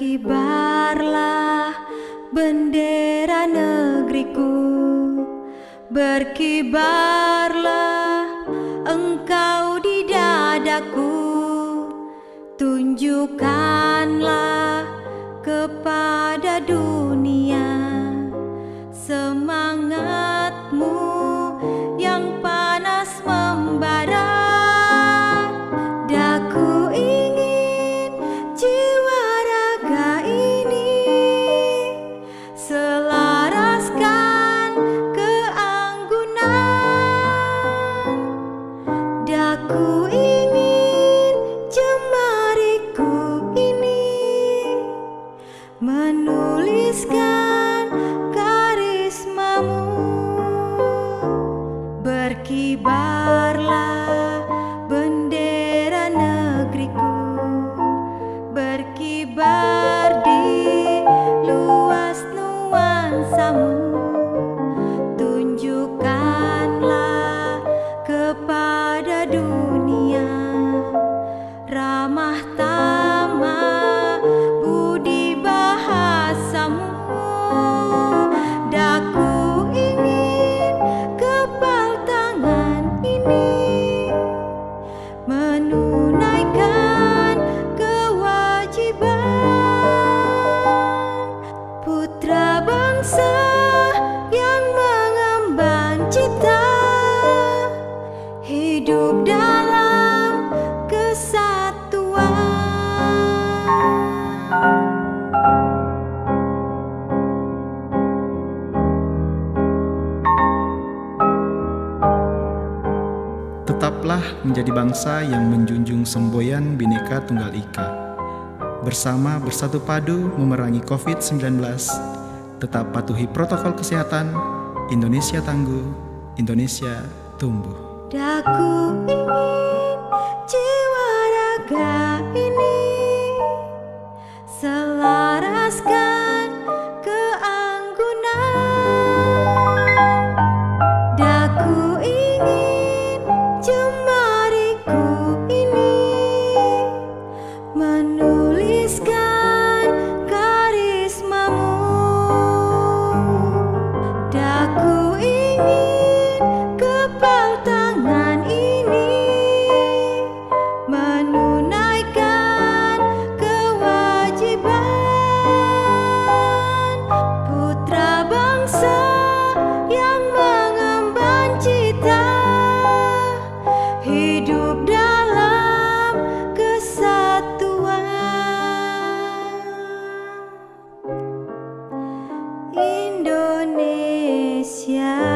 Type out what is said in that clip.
Berkibarlah bendera negeriku, berkibarlah engkau di dadaku, tunjukkanlah kepada dunia semangatmu yang panas membara. Daku ingin jiwa raga ini selaraskan keanggunan. Daku ingin jemariku ini menuliskan karismamu. Berkibarlah bendera negeriku, berkibar di luas nuansamu, tunjukkanlah kepada dunia ramah tamah budi bahasamu. Daku ingin kepal tangan ini menunaikan kewajiban putra bangsa yang mengemban cita hidup dalam kesatuan. Tetaplah menjadi bangsa yang menjunjung semboyan Bhinneka Tunggal Ika. Bersama bersatu padu memerangi COVID-19, tetap patuhi protokol kesehatan. Indonesia tangguh, Indonesia tumbuh. Daku ingin jiwa raga ini selaraskan keanggunan. Daku ingin jemariku ini menuliskan karismamu. Daku ingin kepal tangan ini menunaikan kewajiban putra bangsa yang mengemban cita hidup dalam kesatuan. Indonesia.